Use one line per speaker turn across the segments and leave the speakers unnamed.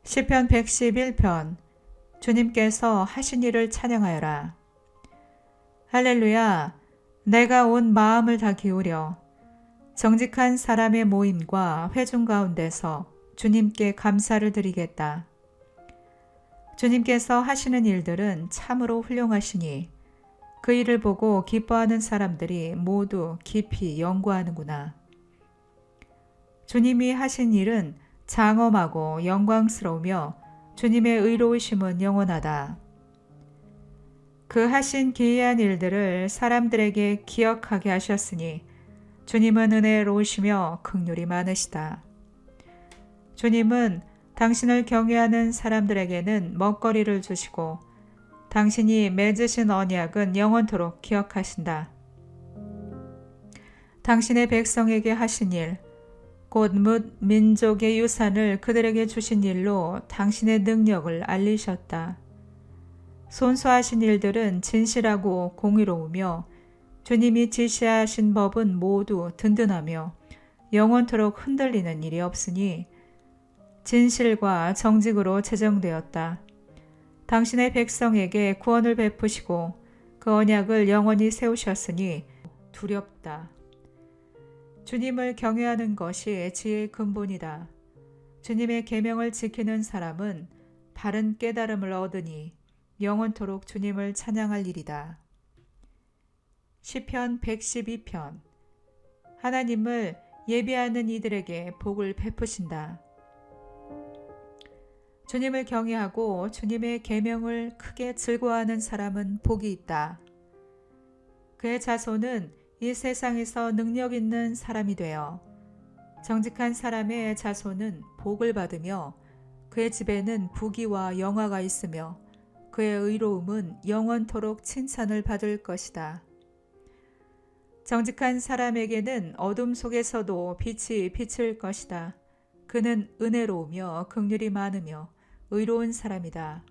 시편 111편. 주님께서 하신 일을 찬양하여라. 할렐루야. 내가 온 마음을 다 기울여 정직한 사람의 모임과 회중 가운데서 주님께 감사를 드리겠다. 주님께서 하시는 일들은 참으로 훌륭하시니 그 일을 보고 기뻐하는 사람들이 모두 깊이 연구하는구나. 주님이 하신 일은 장엄하고 영광스러우며 주님의 의로우심은 영원하다. 그 하신 기이한 일들을 사람들에게 기억하게 하셨으니 주님은 은혜로우시며 긍휼이 많으시다. 주님은 당신을 경외하는 사람들에게는 먹거리를 주시고 당신이 맺으신 언약은 영원토록 기억하신다. 당신의 백성에게 하신 일, 곧 뭇 민족의 유산을 그들에게 주신 일로 당신의 능력을 알리셨다. 손수하신 일들은 진실하고 공의로우며 주님이 지시하신 법은 모두 든든하며 영원토록 흔들리는 일이 없으니 진실과 정직으로 제정되었다. 당신의 백성에게 구원을 베푸시고 그 언약을 영원히 세우셨으니 두렵다. 주님을 경외하는 것이 지혜의 근본이다. 주님의 계명을 지키는 사람은 바른 깨달음을 얻으니 영원토록 주님을 찬양할 일이다. 시편 112편. 하나님을 예비하는 이들에게 복을 베푸신다. 주님을 경외하고 주님의 계명을 크게 즐거워하는 사람은 복이 있다. 그의 자손은 이 세상에서 능력 있는 사람이 되어 정직한 사람의 자손은 복을 받으며 그의 집에는 부귀와 영화가 있으며 그의 의로움은 영원토록 칭찬을 받을 것이다. 정직한 사람에게는 어둠 속에서도 빛이 비칠 것이다. 그는 은혜로우며 긍휼이 많으며 의로운 사람이다.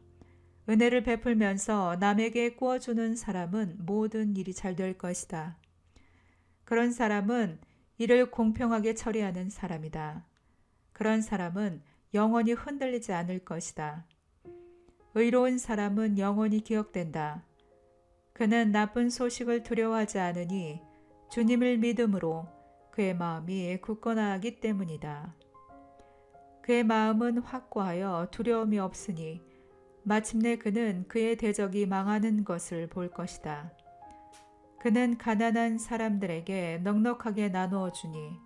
은혜를 베풀면서 남에게 꾸어주는 사람은 모든 일이 잘 될 것이다. 그런 사람은 이를 공평하게 처리하는 사람이다. 그런 사람은 영원히 흔들리지 않을 것이다. 의로운 사람은 영원히 기억된다. 그는 나쁜 소식을 두려워하지 않으니 주님을 믿음으로 그의 마음이 굳건하기 때문이다. 그의 마음은 확고하여 두려움이 없으니 마침내 그는 그의 대적이 망하는 것을 볼 것이다. 그는 가난한 사람들에게 넉넉하게 나누어 주니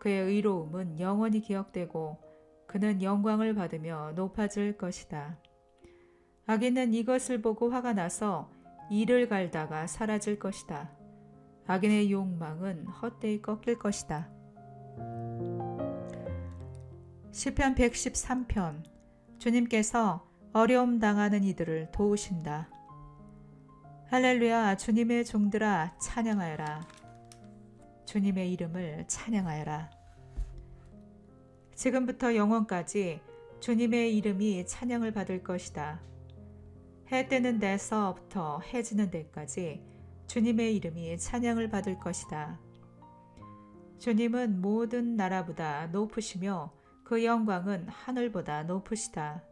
그의 의로움은 영원히 기억되고 그는 영광을 받으며 높아질 것이다. 악인은 이것을 보고 화가 나서 이를 갈다가 사라질 것이다. 악인의 욕망은 헛되이 꺾일 것이다. 시편 113편. 주님께서 어려움 당하는 이들을 도우신다. 할렐루야. 주님의 종들아 찬양하여라. 주님의 이름을 찬양하여라. 지금부터 영원까지 주님의 이름이 찬양을 받을 것이다. 해 뜨는 데서부터 해 지는 데까지 주님의 이름이 찬양을 받을 것이다. 주님은 모든 나라보다 높으시며 그 영광은 하늘보다 높으시다.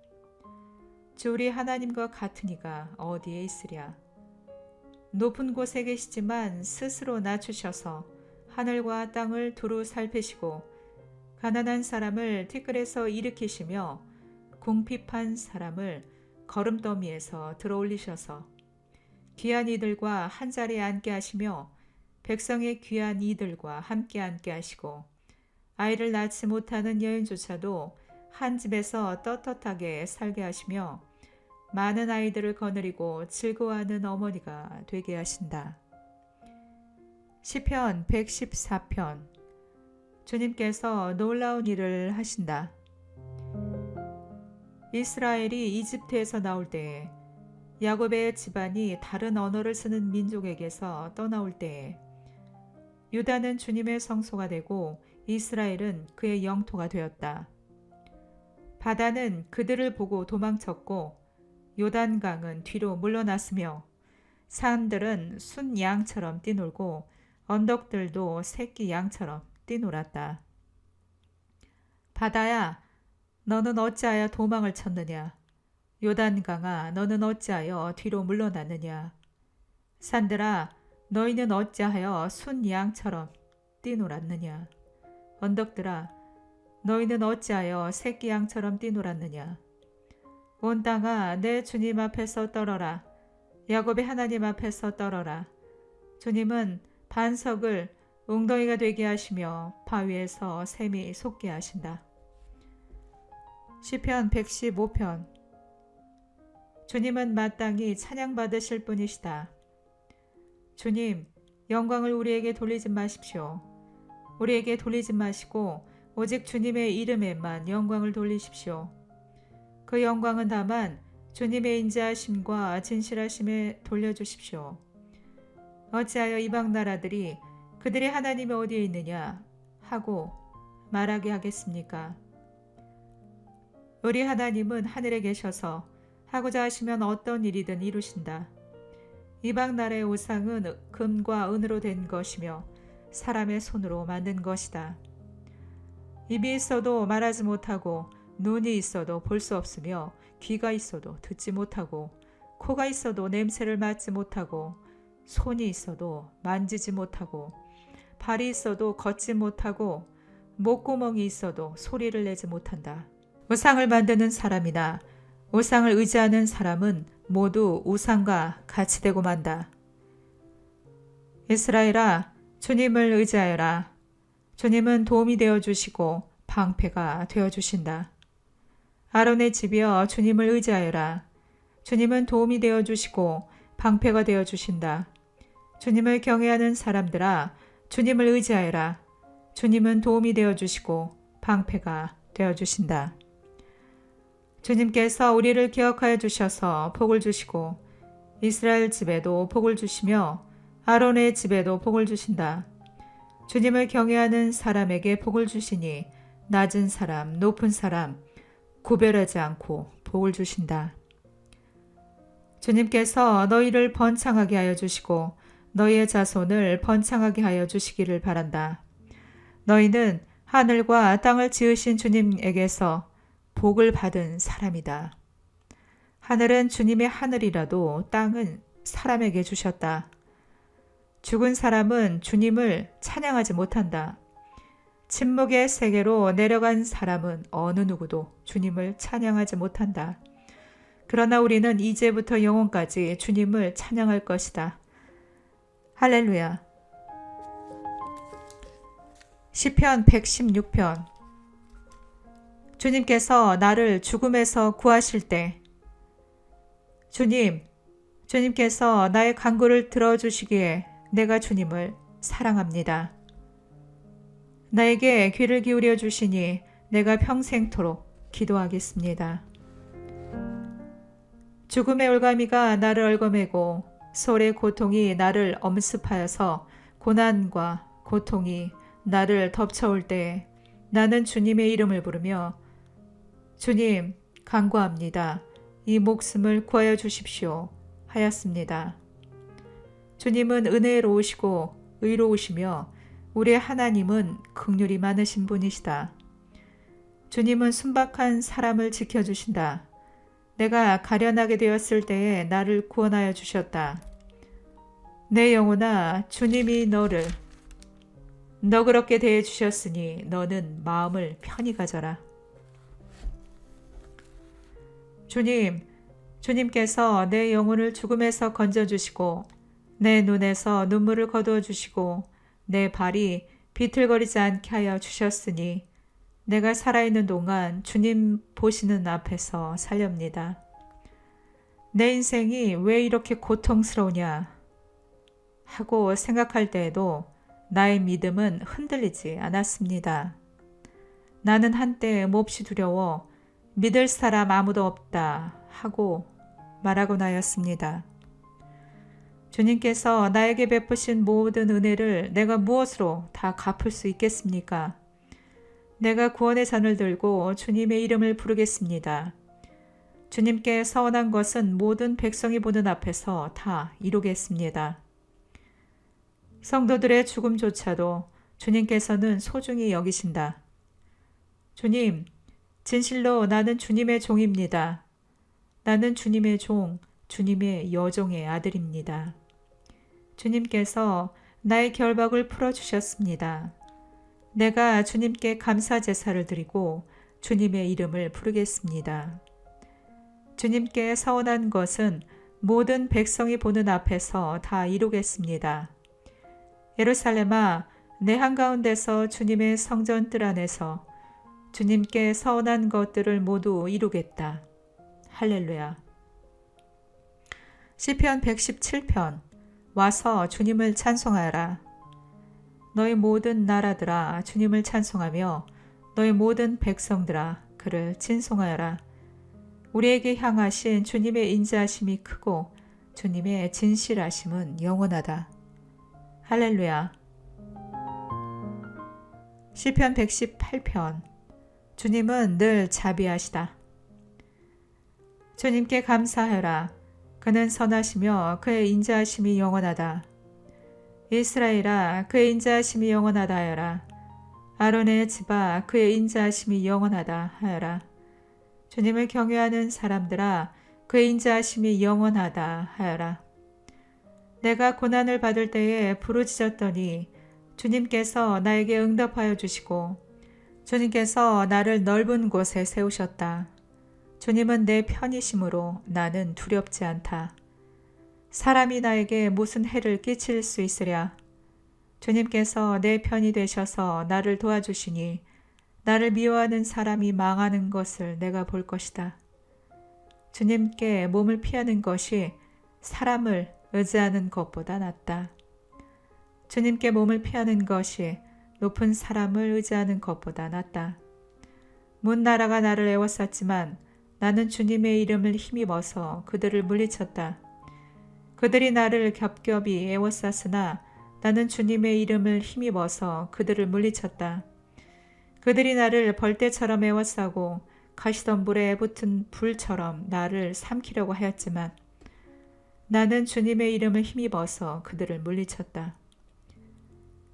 주 우리 하나님과 같은 이가 어디에 있으랴. 높은 곳에 계시지만 스스로 낮추셔서 하늘과 땅을 두루 살피시고 가난한 사람을 티끌에서 일으키시며 궁핍한 사람을 거름더미에서 들어올리셔서 귀한 이들과 한자리에 앉게 하시며 백성의 귀한 이들과 함께 앉게 하시고 아이를 낳지 못하는 여인조차도 한 집에서 떳떳하게 살게 하시며 많은 아이들을 거느리고 즐거워하는 어머니가 되게 하신다. 시편 114편. 주님께서 놀라운 일을 하신다. 이스라엘이 이집트에서 나올 때에 야곱의 집안이 다른 언어를 쓰는 민족에게서 떠나올 때에 유다는 주님의 성소가 되고 이스라엘은 그의 영토가 되었다. 바다는 그들을 보고 도망쳤고 요단강은 뒤로 물러났으며 산들은 순 양처럼 뛰놀고 언덕들도 새끼 양처럼 뛰놀았다. 바다야, 너는 어찌하여 도망을 쳤느냐? 요단강아, 너는 어찌하여 뒤로 물러났느냐? 산들아, 너희는 어찌하여 순 양처럼 뛰놀았느냐? 언덕들아, 너희는 어찌하여 새끼 양처럼 뛰놀았느냐? 온 땅아, 내 주님 앞에서 떨어라. 야곱의 하나님 앞에서 떨어라. 주님은 반석을 웅덩이가 되게 하시며 바위에서 샘이 솟게 하신다. 시편 115편. 주님은 마땅히 찬양받으실 분이시다. 주님, 영광을 우리에게 돌리지 마십시오. 우리에게 돌리지 마시고 오직 주님의 이름에만 영광을 돌리십시오. 그 영광은 다만 주님의 인자하심과 진실하심에 돌려주십시오. 어찌하여 이방 나라들이 그들의 하나님이 어디에 있느냐 하고 말하게 하겠습니까? 우리 하나님은 하늘에 계셔서 하고자 하시면 어떤 일이든 이루신다. 이방 나라의 우상은 금과 은으로 된 것이며 사람의 손으로 만든 것이다. 입이 있어도 말하지 못하고 눈이 있어도 볼 수 없으며 귀가 있어도 듣지 못하고 코가 있어도 냄새를 맡지 못하고 손이 있어도 만지지 못하고 발이 있어도 걷지 못하고 목구멍이 있어도 소리를 내지 못한다. 우상을 만드는 사람이나 우상을 의지하는 사람은 모두 우상과 같이 되고 만다. 이스라엘아, 주님을 의지하여라. 주님은 도움이 되어주시고 방패가 되어주신다. 아론의 집이여, 주님을 의지하여라. 주님은 도움이 되어주시고 방패가 되어주신다. 주님을 경외하는 사람들아, 주님을 의지하여라. 주님은 도움이 되어주시고 방패가 되어주신다. 주님께서 우리를 기억하여 주셔서 복을 주시고 이스라엘 집에도 복을 주시며 아론의 집에도 복을 주신다. 주님을 경외하는 사람에게 복을 주시니 낮은 사람, 높은 사람 구별하지 않고 복을 주신다. 주님께서 너희를 번창하게 하여 주시고 너희의 자손을 번창하게 하여 주시기를 바란다. 너희는 하늘과 땅을 지으신 주님에게서 복을 받은 사람이다. 하늘은 주님의 하늘이라도 땅은 사람에게 주셨다. 죽은 사람은 주님을 찬양하지 못한다. 침묵의 세계로 내려간 사람은 어느 누구도 주님을 찬양하지 못한다. 그러나 우리는 이제부터 영원까지 주님을 찬양할 것이다. 할렐루야. 시편 116편. 주님께서 나를 죽음에서 구하실 때, 주님께서 나의 간구를 들어주시기에 내가 주님을 사랑합니다. 나에게 귀를 기울여 주시니 내가 평생토록 기도하겠습니다. 죽음의 올가미가 나를 얽어매고 소의 고통이 나를 엄습하여서 고난과 고통이 나를 덮쳐올 때에 나는 주님의 이름을 부르며 주님, 간구합니다. 이 목숨을 구하여 주십시오 하였습니다. 주님은 은혜로우시고 의로우시며 우리의 하나님은 긍휼이 많으신 분이시다. 주님은 순박한 사람을 지켜주신다. 내가 가련하게 되었을 때에 나를 구원하여 주셨다. 내 영혼아, 주님이 너를 너그럽게 대해 주셨으니 너는 마음을 편히 가져라. 주님께서 내 영혼을 죽음에서 건져주시고 내 눈에서 눈물을 거두어 주시고 내 발이 비틀거리지 않게 하여 주셨으니 내가 살아있는 동안 주님 보시는 앞에서 살렵니다. 내 인생이 왜 이렇게 고통스러우냐 하고 생각할 때에도 나의 믿음은 흔들리지 않았습니다. 나는 한때 몹시 두려워 믿을 사람 아무도 없다 하고 말하고 나였습니다. 주님께서 나에게 베푸신 모든 은혜를 내가 무엇으로 다 갚을 수 있겠습니까? 내가 구원의 잔을 들고 주님의 이름을 부르겠습니다. 주님께 서원한 것은 모든 백성이 보는 앞에서 다 이루겠습니다. 성도들의 죽음조차도 주님께서는 소중히 여기신다. 주님, 진실로 나는 주님의 종입니다. 나는 주님의 종, 주님의 여종의 아들입니다. 주님께서 나의 결박을 풀어주셨습니다. 내가 주님께 감사 제사를 드리고 주님의 이름을 부르겠습니다. 주님께 서원한 것은 모든 백성이 보는 앞에서 다 이루겠습니다. 예루살렘아, 내 한가운데서 주님의 성전 뜰 안에서 주님께 서원한 것들을 모두 이루겠다. 할렐루야. 시편 117편. 와서 주님을 찬송하여라. 너희 모든 나라들아 주님을 찬송하며 너희 모든 백성들아 그를 찬송하여라. 우리에게 향하신 주님의 인자하심이 크고 주님의 진실하심은 영원하다. 할렐루야. 시편 118편. 주님은 늘 자비하시다. 주님께 감사하여라. 그는 선하시며 그의 인자하심이 영원하다. 이스라엘아, 그의 인자하심이 영원하다 하여라. 아론의 집아, 그의 인자하심이 영원하다 하여라. 주님을 경외하는 사람들아, 그의 인자하심이 영원하다 하여라. 내가 고난을 받을 때에 부르짖었더니 주님께서 나에게 응답하여 주시고 주님께서 나를 넓은 곳에 세우셨다. 주님은 내 편이심으로 나는 두렵지 않다. 사람이 나에게 무슨 해를 끼칠 수 있으랴. 주님께서 내 편이 되셔서 나를 도와주시니 나를 미워하는 사람이 망하는 것을 내가 볼 것이다. 주님께 몸을 피하는 것이 사람을 의지하는 것보다 낫다. 주님께 몸을 피하는 것이 높은 사람을 의지하는 것보다 낫다. 문나라가 나를 애워쌌지만 나는 주님의 이름을 힘입어서 그들을 물리쳤다. 그들이 나를 겹겹이 애워쌌으나 나는 주님의 이름을 힘입어서 그들을 물리쳤다. 그들이 나를 벌떼처럼 애워싸고 가시덤불에 붙은 불처럼 나를 삼키려고 하였지만 나는 주님의 이름을 힘입어서 그들을 물리쳤다.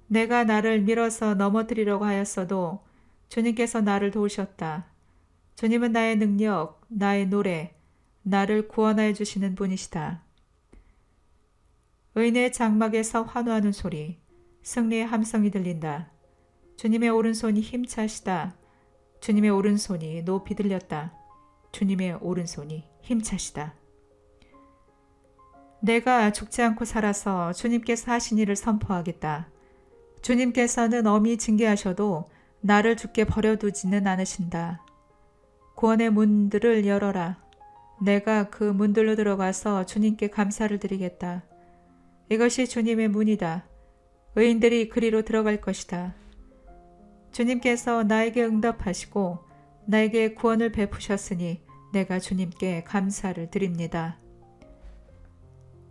내가 나를 밀어서 넘어뜨리려고 하였어도 주님께서 나를 도우셨다. 주님은 나의 능력, 나의 노래, 나를 구원하여 주시는 분이시다. 의인의 장막에서 환호하는 소리, 승리의 함성이 들린다. 주님의 오른손이 힘차시다. 주님의 오른손이 높이 들렸다. 주님의 오른손이 힘차시다. 내가 죽지 않고 살아서 주님께서 하신 일을 선포하겠다. 주님께서는 엄히 징계하셔도 나를 죽게 버려두지는 않으신다. 구원의 문들을 열어라. 내가 그 문들로 들어가서 주님께 감사를 드리겠다. 이것이 주님의 문이다. 의인들이 그리로 들어갈 것이다. 주님께서 나에게 응답하시고 나에게 구원을 베푸셨으니 내가 주님께 감사를 드립니다.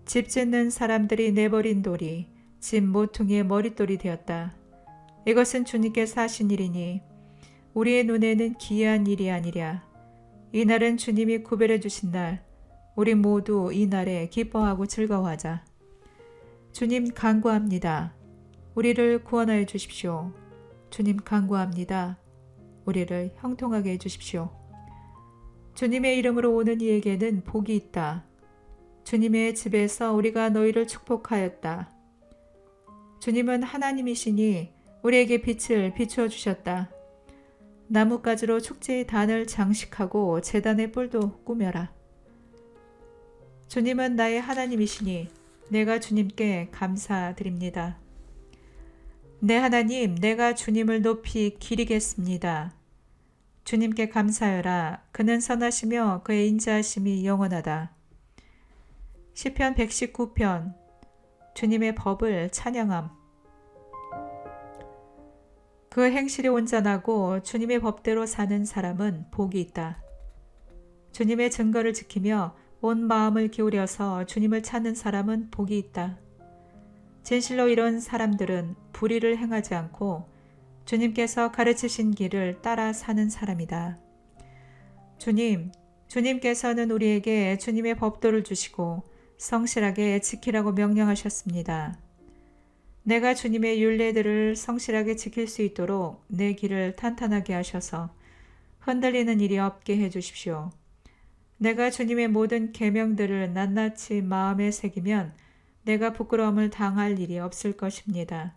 집 짓는 사람들이 내버린 돌이 집 모퉁이의 머릿돌이 되었다. 이것은 주님께서 하신 일이니 우리의 눈에는 기이한 일이 아니랴. 이 날은 주님이 구별해 주신 날, 우리 모두 이 날에 기뻐하고 즐거워하자. 주님 간구합니다. 우리를 구원하여 주십시오. 주님 간구합니다. 우리를 형통하게 해주십시오. 주님의 이름으로 오는 이에게는 복이 있다. 주님의 집에서 우리가 너희를 축복하였다. 주님은 하나님이시니 우리에게 빛을 비추어 주셨다. 나뭇가지로 축제의 단을 장식하고 제단의 뿔도 꾸며라. 주님은 나의 하나님이시니 내가 주님께 감사드립니다. 내 하나님, 내가 주님을 높이 기리겠습니다. 주님께 감사하여라. 그는 선하시며 그의 인자하심이 영원하다. 시편 119편. 주님의 법을 찬양함. 그 행실이 온전하고 주님의 법대로 사는 사람은 복이 있다. 주님의 증거를 지키며 온 마음을 기울여서 주님을 찾는 사람은 복이 있다. 진실로 이런 사람들은 불의를 행하지 않고 주님께서 가르치신 길을 따라 사는 사람이다. 주님께서는 우리에게 주님의 법도를 주시고 성실하게 지키라고 명령하셨습니다. 내가 주님의 율례들을 성실하게 지킬 수 있도록 내 길을 탄탄하게 하셔서 흔들리는 일이 없게 해주십시오. 내가 주님의 모든 계명들을 낱낱이 마음에 새기면 내가 부끄러움을 당할 일이 없을 것입니다.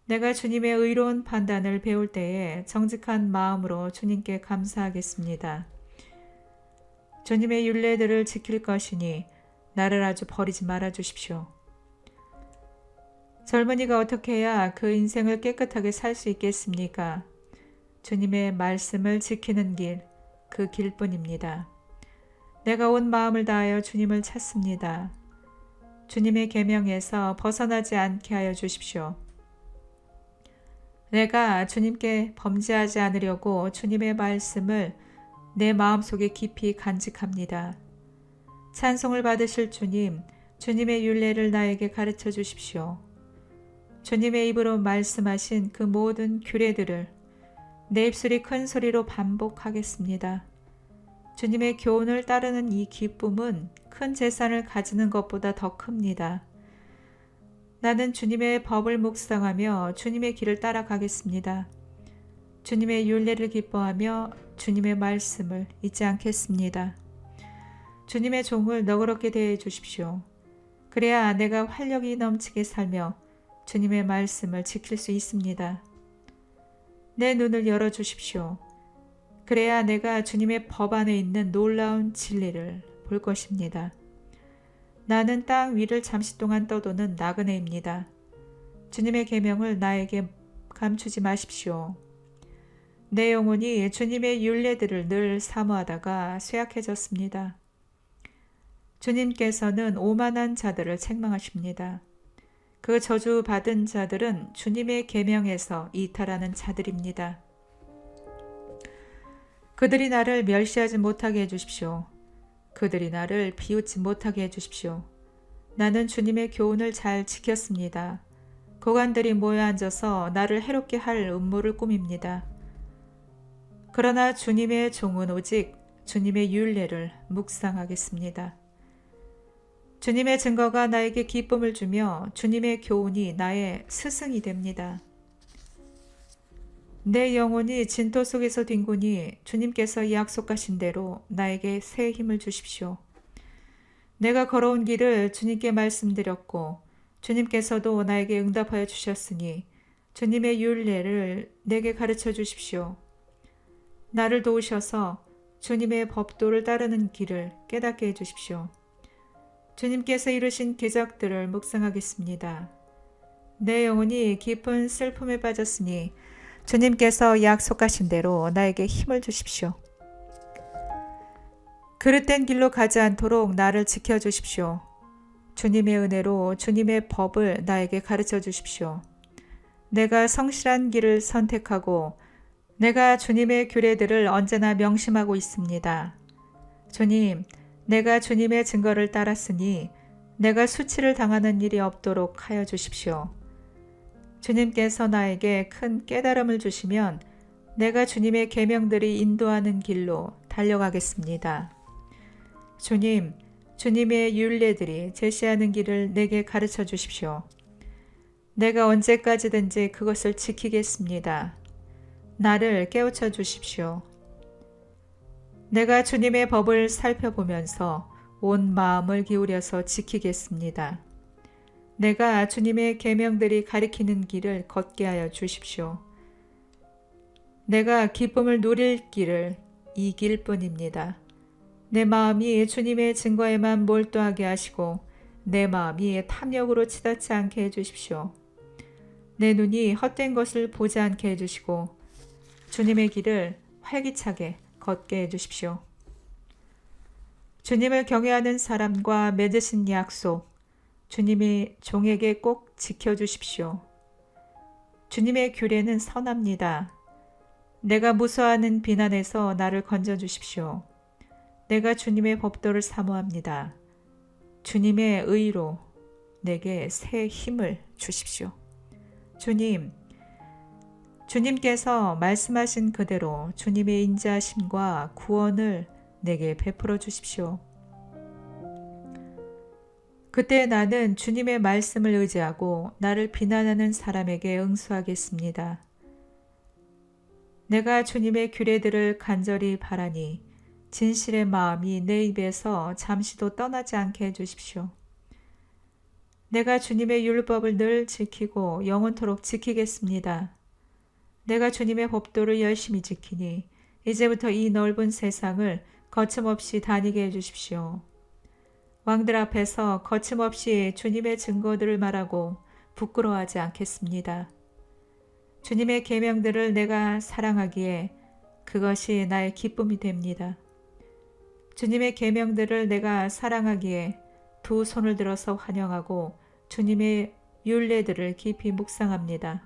내가 주님의 의로운 판단을 배울 때에 정직한 마음으로 주님께 감사하겠습니다. 주님의 율례들을 지킬 것이니 나를 아주 버리지 말아 주십시오. 젊은이가 어떻게 해야 그 인생을 깨끗하게 살 수 있겠습니까? 주님의 말씀을 지키는 길, 그 길뿐입니다. 내가 온 마음을 다하여 주님을 찾습니다. 주님의 계명에서 벗어나지 않게 하여 주십시오. 내가 주님께 범죄하지 않으려고 주님의 말씀을 내 마음속에 깊이 간직합니다. 찬송을 받으실 주님, 주님의 율례를 나에게 가르쳐 주십시오. 주님의 입으로 말씀하신 그 모든 규례들을 내 입술이 큰 소리로 반복하겠습니다. 주님의 교훈을 따르는 이 기쁨은 큰 재산을 가지는 것보다 더 큽니다. 나는 주님의 법을 묵상하며 주님의 길을 따라가겠습니다. 주님의 율례를 기뻐하며 주님의 말씀을 잊지 않겠습니다. 주님의 종을 너그럽게 대해 주십시오. 그래야 내가 활력이 넘치게 살며 주님의 말씀을 지킬 수 있습니다. 내 눈을 열어 주십시오. 그래야 내가 주님의 법 안에 있는 놀라운 진리를 볼 것입니다. 나는 땅 위를 잠시 동안 떠도는 나그네입니다. 주님의 계명을 나에게 감추지 마십시오. 내 영혼이 주님의 율례들을 늘 사모하다가 쇠약해졌습니다. 주님께서는 오만한 자들을 책망하십니다. 그 저주받은 자들은 주님의 계명에서 이탈하는 자들입니다. 그들이 나를 멸시하지 못하게 해주십시오. 그들이 나를 비웃지 못하게 해주십시오. 나는 주님의 교훈을 잘 지켰습니다. 고관들이 모여 앉아서 나를 해롭게 할 음모를 꾸밉니다. 그러나 주님의 종은 오직 주님의 율례를 묵상하겠습니다. 주님의 증거가 나에게 기쁨을 주며 주님의 교훈이 나의 스승이 됩니다. 내 영혼이 진토 속에서 뒹구니 주님께서 약속하신 대로 나에게 새 힘을 주십시오. 내가 걸어온 길을 주님께 말씀드렸고 주님께서도 나에게 응답하여 주셨으니 주님의 율례를 내게 가르쳐 주십시오. 나를 도우셔서 주님의 법도를 따르는 길을 깨닫게 해주십시오. 주님께서 이루신 기적들을 묵상하겠습니다. 내 영혼이 깊은 슬픔에 빠졌으니 주님께서 약속하신 대로 나에게 힘을 주십시오. 그릇된 길로 가지 않도록 나를 지켜주십시오. 주님의 은혜로 주님의 법을 나에게 가르쳐 주십시오. 내가 성실한 길을 선택하고 내가 주님의 규례들을 언제나 명심하고 있습니다. 주님, 내가 주님의 증거를 따랐으니 내가 수치를 당하는 일이 없도록 하여 주십시오. 주님께서 나에게 큰 깨달음을 주시면 내가 주님의 계명들이 인도하는 길로 달려가겠습니다. 주님, 주님의 율례들이 제시하는 길을 내게 가르쳐 주십시오. 내가 언제까지든지 그것을 지키겠습니다. 나를 깨우쳐 주십시오. 내가 주님의 법을 살펴보면서 온 마음을 기울여서 지키겠습니다. 내가 주님의 계명들이 가리키는 길을 걷게 하여 주십시오. 내가 기쁨을 누릴 길을 이 길뿐입니다. 내 마음이 주님의 증거에만 몰두하게 하시고 내 마음이 탐욕으로 치닫지 않게 해주십시오. 내 눈이 헛된 것을 보지 않게 해주시고 주님의 길을 활기차게 걷게 해주십시오. 주님을 경외하는 사람과 맺으신 약속, 주님이 종에게 꼭 지켜주십시오. 주님의 규례는 선합니다. 내가 무수하는 비난에서 나를 건져주십시오. 내가 주님의 법도를 사모합니다. 주님의 의로 내게 새 힘을 주십시오. 주님, 주님께서 말씀하신 그대로 주님의 인자하심과 구원을 내게 베풀어 주십시오. 그때 나는 주님의 말씀을 의지하고 나를 비난하는 사람에게 응수하겠습니다. 내가 주님의 규례들을 간절히 바라니 진실의 마음이 내 입에서 잠시도 떠나지 않게 해주십시오. 내가 주님의 율법을 늘 지키고 영원토록 지키겠습니다. 내가 주님의 법도를 열심히 지키니 이제부터 이 넓은 세상을 거침없이 다니게 해주십시오. 왕들 앞에서 거침없이 주님의 증거들을 말하고 부끄러워하지 않겠습니다. 주님의 계명들을 내가 사랑하기에 그것이 나의 기쁨이 됩니다. 주님의 계명들을 내가 사랑하기에 두 손을 들어서 환영하고 주님의 율례들을 깊이 묵상합니다.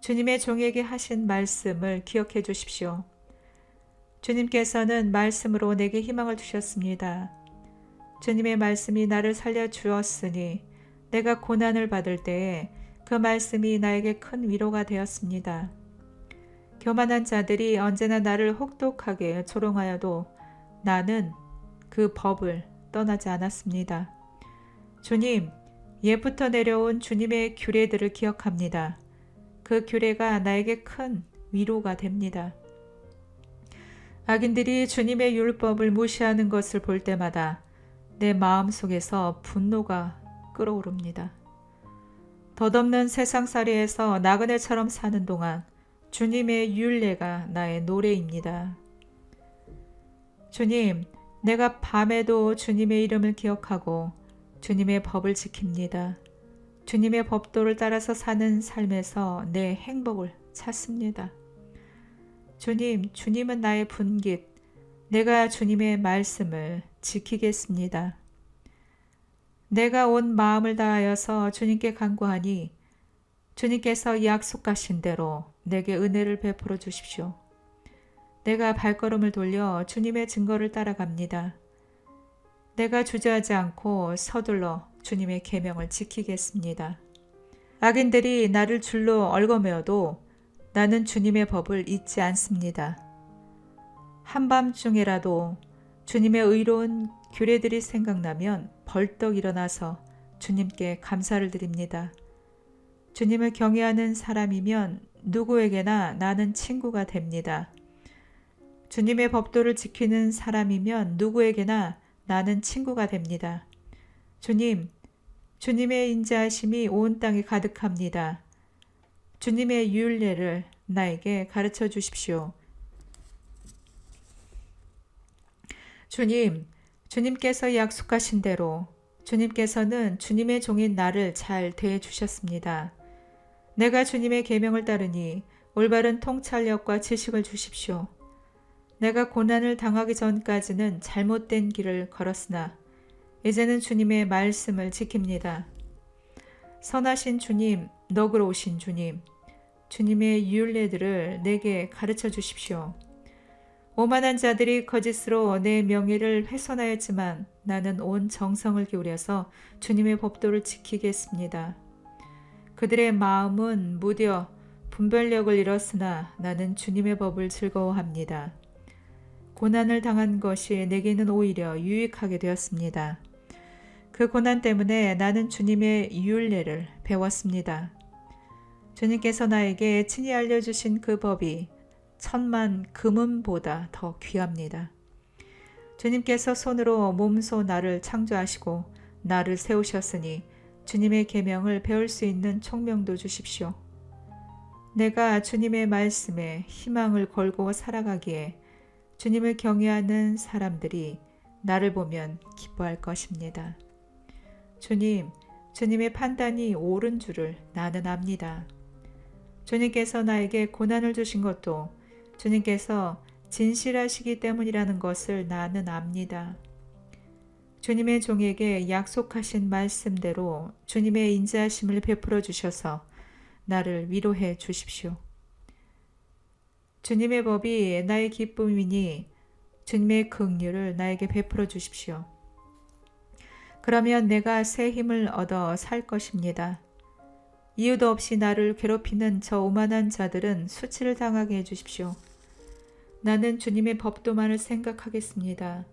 주님의 종에게 하신 말씀을 기억해 주십시오. 주님께서는 말씀으로 내게 희망을 주셨습니다. 주님의 말씀이 나를 살려 주었으니 내가 고난을 받을 때에 그 말씀이 나에게 큰 위로가 되었습니다. 교만한 자들이 언제나 나를 혹독하게 조롱하여도 나는 그 법을 떠나지 않았습니다. 주님, 옛부터 내려온 주님의 규례들을 기억합니다. 그 규례가 나에게 큰 위로가 됩니다. 악인들이 주님의 율법을 무시하는 것을 볼 때마다 내 마음속에서 분노가 끓어오릅니다. 덧없는 세상살이에서 나그네처럼 사는 동안 주님의 율례가 나의 노래입니다. 주님, 내가 밤에도 주님의 이름을 기억하고 주님의 법을 지킵니다. 주님의 법도를 따라서 사는 삶에서 내 행복을 찾습니다. 주님, 주님은 나의 분깃, 내가 주님의 말씀을 지키겠습니다. 내가 온 마음을 다하여서 주님께 간구하니 주님께서 약속하신 대로 내게 은혜를 베풀어 주십시오. 내가 발걸음을 돌려 주님의 증거를 따라갑니다. 내가 주저하지 않고 서둘러 주님의 계명을 지키겠습니다. 악인들이 나를 줄로 얽어매어도 나는 주님의 법을 잊지 않습니다. 한밤중에라도 주님의 의로운 규례들이 생각나면 벌떡 일어나서 주님께 감사를 드립니다. 주님을 경외하는 사람이면 누구에게나 나는 친구가 됩니다. 주님의 법도를 지키는 사람이면 누구에게나 나는 친구가 됩니다. 주님, 주님의 인자하심이 온 땅에 가득합니다. 주님의 율례를 나에게 가르쳐 주십시오. 주님, 주님께서 약속하신 대로 주님께서는 주님의 종인 나를 잘 대해 주셨습니다. 내가 주님의 계명을 따르니 올바른 통찰력과 지식을 주십시오. 내가 고난을 당하기 전까지는 잘못된 길을 걸었으나 이제는 주님의 말씀을 지킵니다. 선하신 주님, 너그러우신 주님, 주님의 율례들을 내게 가르쳐 주십시오. 오만한 자들이 거짓으로 내 명예를 훼손하였지만 나는 온 정성을 기울여서 주님의 법도를 지키겠습니다. 그들의 마음은 무뎌 분별력을 잃었으나 나는 주님의 법을 즐거워합니다. 고난을 당한 것이 내게는 오히려 유익하게 되었습니다. 그 고난 때문에 나는 주님의 율례를 배웠습니다. 주님께서 나에게 친히 알려주신 그 법이 10,000만 금은보다 더 귀합니다. 주님께서 손으로 몸소 나를 창조하시고 나를 세우셨으니 주님의 계명을 배울 수 있는 총명도 주십시오. 내가 주님의 말씀에 희망을 걸고 살아가기에 주님을 경외하는 사람들이 나를 보면 기뻐할 것입니다. 주님, 주님의 판단이 옳은 줄을 나는 압니다. 주님께서 나에게 고난을 주신 것도 주님께서 진실하시기 때문이라는 것을 나는 압니다. 주님의 종에게 약속하신 말씀대로 주님의 인자하심을 베풀어 주셔서 나를 위로해 주십시오. 주님의 법이 나의 기쁨이니 주님의 긍휼을 나에게 베풀어 주십시오. 그러면 내가 새 힘을 얻어 살 것입니다. 이유도 없이 나를 괴롭히는 저 오만한 자들은 수치를 당하게 해주십시오. 나는 주님의 법도만을 생각하겠습니다.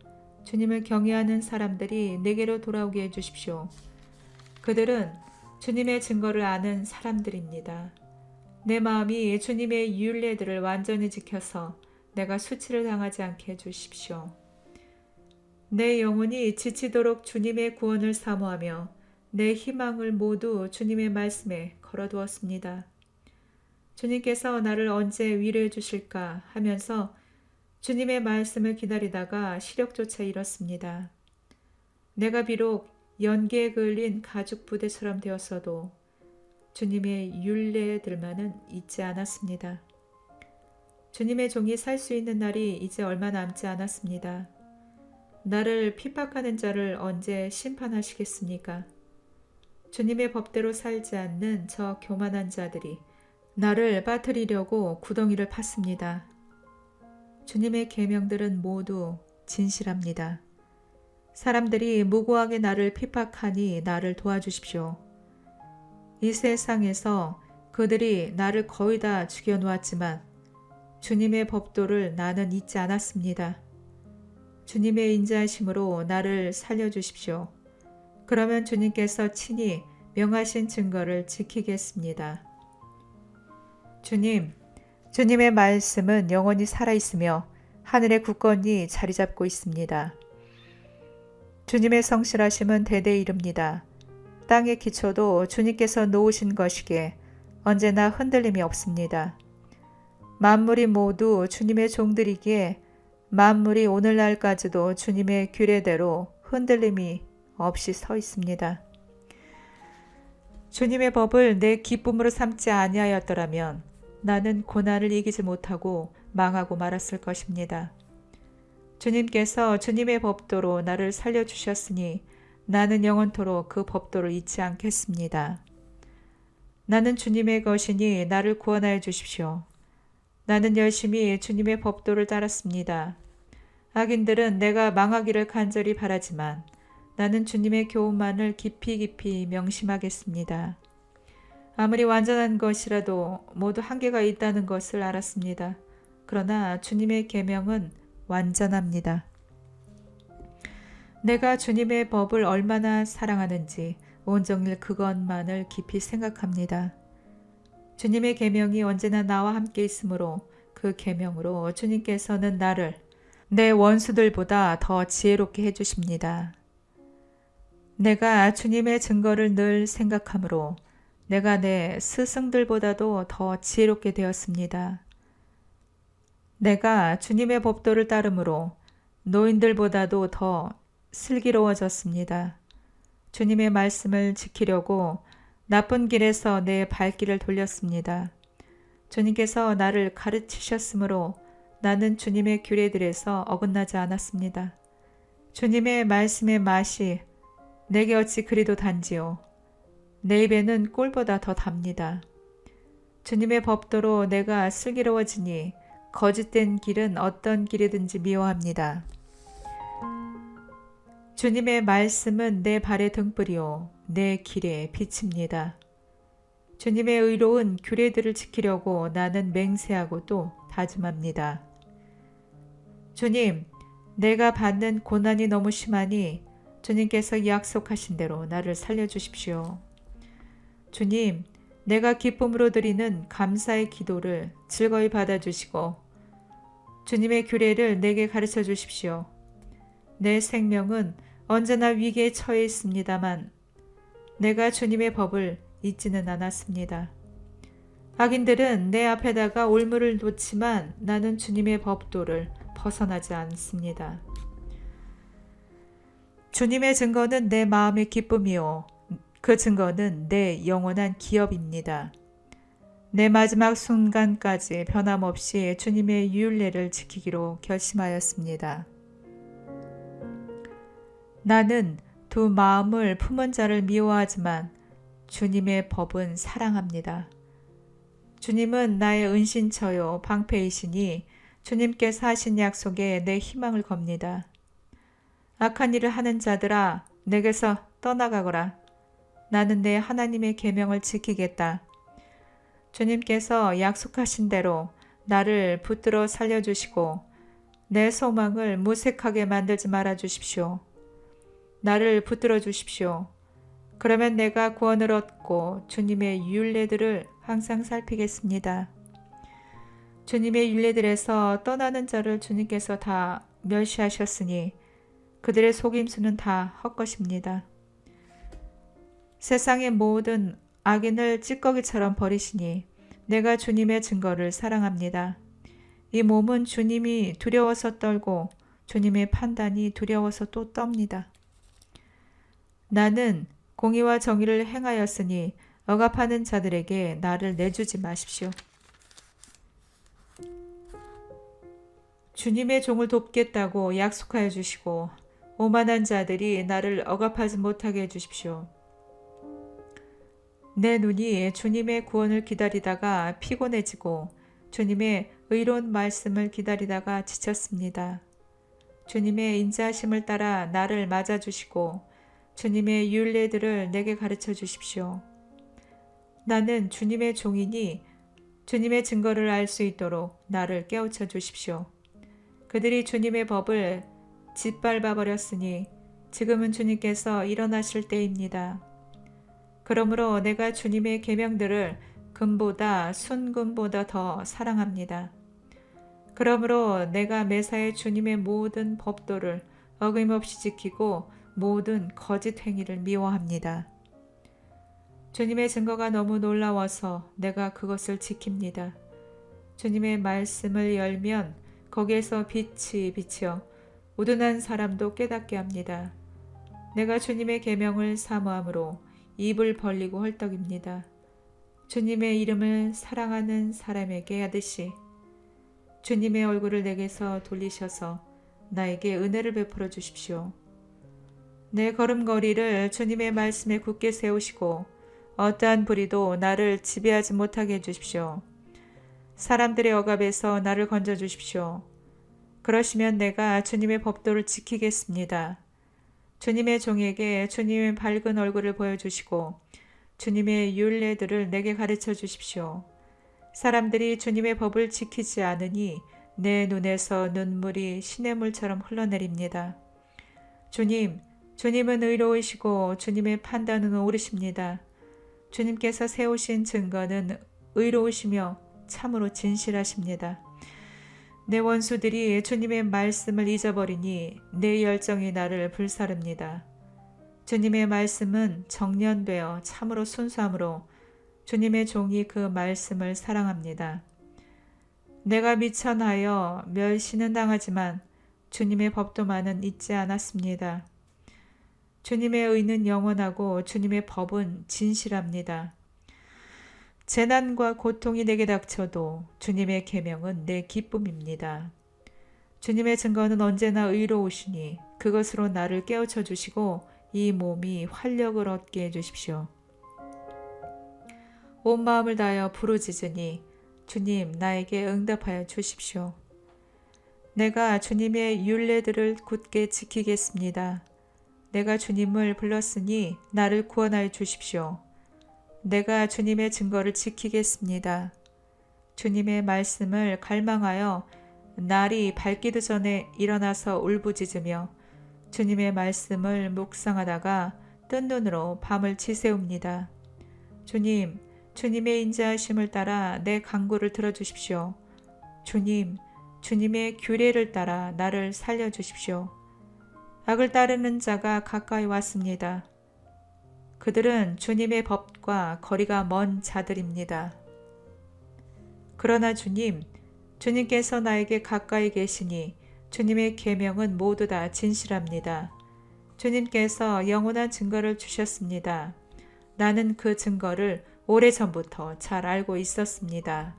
주님을 경외하는 사람들이 내게로 돌아오게 해주십시오. 그들은 주님의 증거를 아는 사람들입니다. 내 마음이 주님의 율례들을 완전히 지켜서 내가 수치를 당하지 않게 해주십시오. 내 영혼이 지치도록 주님의 구원을 사모하며 내 희망을 모두 주님의 말씀에 걸어두었습니다. 주님께서 나를 언제 위로해 주실까 하면서 주님의 말씀을 기다리다가 시력조차 잃었습니다. 내가 비록 연기에 그을린 가죽 부대처럼 되었어도 주님의 율례들만은 잊지 않았습니다. 주님의 종이 살 수 있는 날이 이제 얼마 남지 않았습니다. 나를 핍박하는 자를 언제 심판하시겠습니까? 주님의 법대로 살지 않는 저 교만한 자들이 나를 빠뜨리려고 구덩이를 팠습니다. 주님의 계명들은 모두 진실합니다. 사람들이 무고하게 나를 핍박하니 나를 도와주십시오. 이 세상에서 그들이 나를 거의 다 죽여놓았지만 주님의 법도를 나는 잊지 않았습니다. 주님의 인자하심으로 나를 살려주십시오. 그러면 주님께서 친히 명하신 증거를 지키겠습니다. 주님의 말씀은 영원히 살아있으며 하늘의 굳건히 자리 잡고 있습니다. 주님의 성실하심은 대대에 이릅니다. 땅의 기초도 주님께서 놓으신 것이기에 언제나 흔들림이 없습니다. 만물이 모두 주님의 종들이기에 만물이 오늘날까지도 주님의 규례대로 흔들림이 없이 서 있습니다. 주님의 법을 내 기쁨으로 삼지 아니하였더라면 나는 고난을 이기지 못하고 망하고 말았을 것입니다. 주님께서 주님의 법도로 나를 살려주셨으니 나는 영원토록 그 법도를 잊지 않겠습니다. 나는 주님의 것이니 나를 구원하여 주십시오. 나는 열심히 주님의 법도를 따랐습니다. 악인들은 내가 망하기를 간절히 바라지만 나는 주님의 교훈만을 깊이 명심하겠습니다. 아무리 완전한 것이라도 모두 한계가 있다는 것을 알았습니다. 그러나 주님의 계명은 완전합니다. 내가 주님의 법을 얼마나 사랑하는지 온종일 그것만을 깊이 생각합니다. 주님의 계명이 언제나 나와 함께 있으므로 그 계명으로 주님께서는 나를 내 원수들보다 더 지혜롭게 해주십니다. 내가 주님의 증거를 늘 생각하므로 내가 내 스승들보다도 더 지혜롭게 되었습니다. 내가 주님의 법도를 따르므로 노인들보다도 더 슬기로워졌습니다. 주님의 말씀을 지키려고 나쁜 길에서 내 발길을 돌렸습니다. 주님께서 나를 가르치셨으므로 나는 주님의 규례들에서 어긋나지 않았습니다. 주님의 말씀의 맛이 내게 어찌 그리도 단지요. 내 입에는 꿀보다 더 답니다. 주님의 법도로 내가 슬기로워지니 거짓된 길은 어떤 길이든지 미워합니다. 주님의 말씀은 내 발의 등불이요 내 길의 빛입니다. 주님의 의로운 규례들을 지키려고 나는 맹세하고 또 다짐합니다. 주님, 내가 받는 고난이 너무 심하니 주님께서 약속하신 대로 나를 살려주십시오. 주님, 내가 기쁨으로 드리는 감사의 기도를 즐거이 받아주시고 주님의 규례를 내게 가르쳐 주십시오. 내 생명은 언제나 위기에 처해 있습니다만 내가 주님의 법을 잊지는 않았습니다. 악인들은 내 앞에다가 올무를 놓지만 나는 주님의 법도를 벗어나지 않습니다. 주님의 증거는 내 마음의 기쁨이요. 그 증거는 내 영원한 기업입니다. 내 마지막 순간까지 변함없이 주님의 율례를 지키기로 결심하였습니다. 나는 두 마음을 품은 자를 미워하지만 주님의 법은 사랑합니다. 주님은 나의 은신처요 방패이시니 주님께서 하신 약속에 내 희망을 겁니다. 악한 일을 하는 자들아 내게서 떠나가거라. 나는 내 하나님의 계명을 지키겠다. 주님께서 약속하신 대로 나를 붙들어 살려주시고 내 소망을 무색하게 만들지 말아 주십시오. 나를 붙들어 주십시오. 그러면 내가 구원을 얻고 주님의 율례들을 항상 살피겠습니다. 주님의 율례들에서 떠나는 자를 주님께서 다 멸시하셨으니 그들의 속임수는 다 헛것입니다. 세상의 모든 악인을 찌꺼기처럼 버리시니 내가 주님의 증거를 사랑합니다. 이 몸은 주님이 두려워서 떨고 주님의 판단이 두려워서 또 떱니다. 나는 공의와 정의를 행하였으니 억압하는 자들에게 나를 내주지 마십시오. 주님의 종을 돕겠다고 약속하여 주시고 오만한 자들이 나를 억압하지 못하게 해주십시오. 내 눈이 주님의 구원을 기다리다가 피곤해지고 주님의 의로운 말씀을 기다리다가 지쳤습니다. 주님의 인자하심을 따라 나를 맞아주시고 주님의 율례들을 내게 가르쳐 주십시오. 나는 주님의 종이니 주님의 증거를 알 수 있도록 나를 깨우쳐 주십시오. 그들이 주님의 법을 짓밟아 버렸으니 지금은 주님께서 일어나실 때입니다. 그러므로 내가 주님의 계명들을 금보다 순금보다 더 사랑합니다. 그러므로 내가 매사에 주님의 모든 법도를 어김없이 지키고 모든 거짓 행위를 미워합니다. 주님의 증거가 너무 놀라워서 내가 그것을 지킵니다. 주님의 말씀을 열면 거기에서 빛이 비치어 우둔한 사람도 깨닫게 합니다. 내가 주님의 계명을 사모함으로 입을 벌리고 헐떡입니다. 주님의 이름을 사랑하는 사람에게 하듯이 주님의 얼굴을 내게서 돌리셔서 나에게 은혜를 베풀어 주십시오. 내 걸음걸이를 주님의 말씀에 굳게 세우시고 어떠한 불의도 나를 지배하지 못하게 해주십시오. 사람들의 억압에서 나를 건져 주십시오. 그러시면 내가 주님의 법도를 지키겠습니다. 주님의 종에게 주님의 밝은 얼굴을 보여주시고 주님의 율례들을 내게 가르쳐 주십시오. 사람들이 주님의 법을 지키지 않으니 내 눈에서 눈물이 시냇물처럼 흘러내립니다. 주님은 의로우시고 주님의 판단은 옳으십니다. 주님께서 세우신 증거는 의로우시며 참으로 진실하십니다. 내 원수들이 주님의 말씀을 잊어버리니 내 열정이 나를 불사릅니다. 주님의 말씀은 정련되어 참으로 순수함으로 주님의 종이 그 말씀을 사랑합니다. 내가 미천하여 멸시는 당하지만 주님의 법도만은 잊지 않았습니다. 주님의 의는 영원하고 주님의 법은 진실합니다. 재난과 고통이 내게 닥쳐도 주님의 계명은 내 기쁨입니다. 주님의 증거는 언제나 의로우시니 그것으로 나를 깨우쳐 주시고 이 몸이 활력을 얻게 해주십시오. 온 마음을 다하여 부르짖으니 주님 나에게 응답하여 주십시오. 내가 주님의 율례들을 굳게 지키겠습니다. 내가 주님을 불렀으니 나를 구원하여 주십시오. 내가 주님의 증거를 지키겠습니다. 주님의 말씀을 갈망하여 날이 밝기도 전에 일어나서 울부짖으며 주님의 말씀을 묵상하다가 뜬 눈으로 밤을 지새웁니다. 주님의 인자하심을 따라 내 간구를 들어주십시오. 주님의 규례를 따라 나를 살려주십시오. 악을 따르는 자가 가까이 왔습니다. 그들은 주님의 법과 거리가 먼 자들입니다. 그러나 주님께서 나에게 가까이 계시니 주님의 계명은 모두 다 진실합니다. 주님께서 영원한 증거를 주셨습니다. 나는 그 증거를 오래전부터 잘 알고 있었습니다.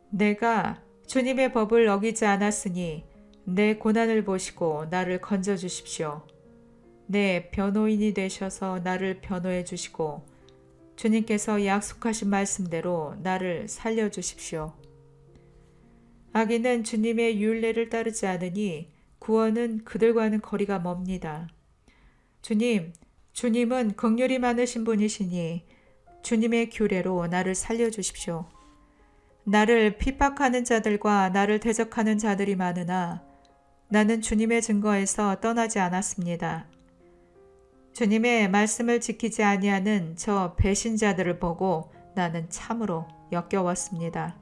내가 주님의 법을 어기지 않았으니 내 고난을 보시고 나를 건져 주십시오. 내 변호인이 되셔서 나를 변호해 주시고 주님께서 약속하신 말씀대로 나를 살려 주십시오. 악인은 주님의 율례를 따르지 않으니 구원은 그들과는 거리가 멉니다. 주님은 긍휼이 많으신 분이시니 주님의 규례로 나를 살려 주십시오. 나를 핍박하는 자들과 나를 대적하는 자들이 많으나 나는 주님의 증거에서 떠나지 않았습니다. 주님의 말씀을 지키지 아니하는 저 배신자들을 보고 나는 참으로 역겨웠습니다.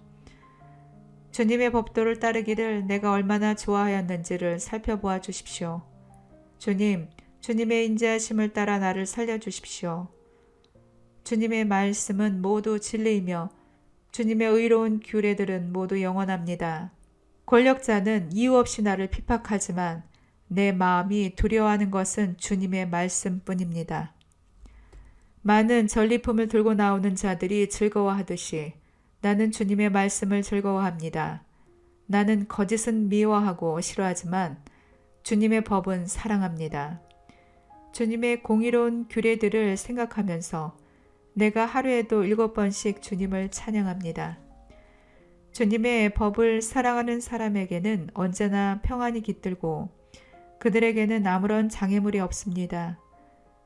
주님의 법도를 따르기를 내가 얼마나 좋아하였는지를 살펴보아 주십시오. 주님, 주님의 인자하심을 따라 나를 살려주십시오. 주님의 말씀은 모두 진리이며 주님의 의로운 규례들은 모두 영원합니다. 권력자는 이유 없이 나를 핍박하지만 내 마음이 두려워하는 것은 주님의 말씀뿐입니다. 많은 전리품을 들고 나오는 자들이 즐거워하듯이 나는 주님의 말씀을 즐거워합니다. 나는 거짓은 미워하고 싫어하지만 주님의 법은 사랑합니다. 주님의 공의로운 규례들을 생각하면서 내가 하루에도 7번씩 주님을 찬양합니다. 주님의 법을 사랑하는 사람에게는 언제나 평안이 깃들고 그들에게는 아무런 장애물이 없습니다.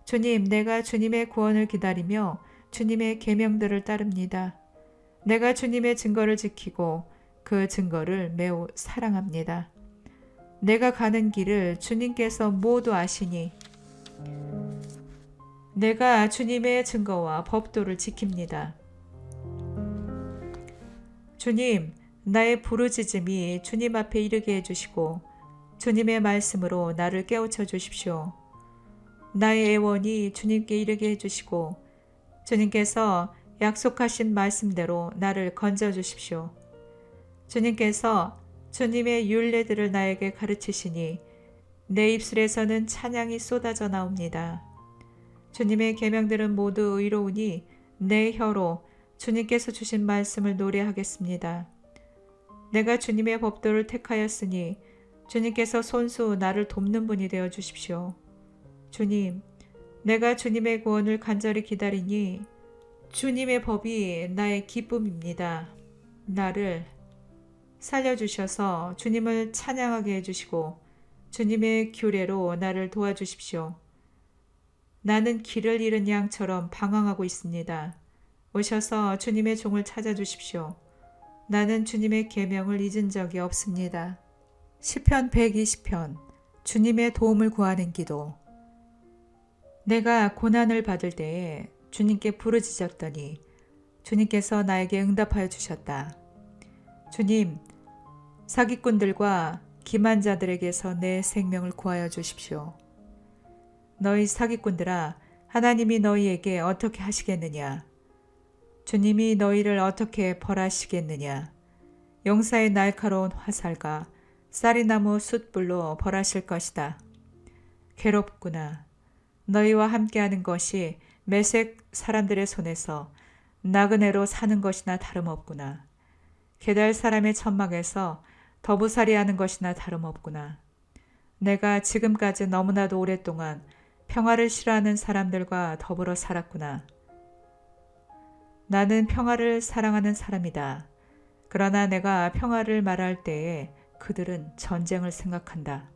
주님, 내가 주님의 구원을 기다리며 주님의 계명들을 따릅니다. 내가 주님의 증거를 지키고 그 증거를 매우 사랑합니다. 내가 가는 길을 주님께서 모두 아시니 내가 주님의 증거와 법도를 지킵니다. 주님, 나의 부르짖음이 주님 앞에 이르게 해주시고 주님의 말씀으로 나를 깨우쳐 주십시오. 나의 애원이 주님께 이르게 해주시고 주님께서 약속하신 말씀대로 나를 건져 주십시오. 주님께서 주님의 율례들을 나에게 가르치시니 내 입술에서는 찬양이 쏟아져 나옵니다. 주님의 계명들은 모두 의로우니 내 혀로 주님께서 주신 말씀을 노래하겠습니다. 내가 주님의 법도를 택하였으니 주님께서 손수 나를 돕는 분이 되어 주십시오. 주님, 내가 주님의 구원을 간절히 기다리니 주님의 법이 나의 기쁨입니다. 나를 살려주셔서 주님을 찬양하게 해주시고 주님의 규례로 나를 도와주십시오. 나는 길을 잃은 양처럼 방황하고 있습니다. 오셔서 주님의 종을 찾아주십시오. 나는 주님의 계명을 잊은 적이 없습니다. 시편 120편 주님의 도움을 구하는 기도. 내가 고난을 받을 때에 주님께 부르짖었더니 주님께서 나에게 응답하여 주셨다. 주님, 사기꾼들과 기만자들에게서 내 생명을 구하여 주십시오. 너희 사기꾼들아, 하나님이 너희에게 어떻게 하시겠느냐? 주님이 너희를 어떻게 벌하시겠느냐? 용사의 날카로운 화살과 쌀이나무 숯불로 벌하실 것이다. 괴롭구나. 너희와 함께하는 것이 메색 사람들의 손에서 나그네로 사는 것이나 다름없구나. 게달 사람의 천막에서 더부살이하는 것이나 다름없구나. 내가 지금까지 너무나도 오랫동안 평화를 싫어하는 사람들과 더불어 살았구나. 나는 평화를 사랑하는 사람이다. 그러나 내가 평화를 말할 때에 그들은 전쟁을 생각한다.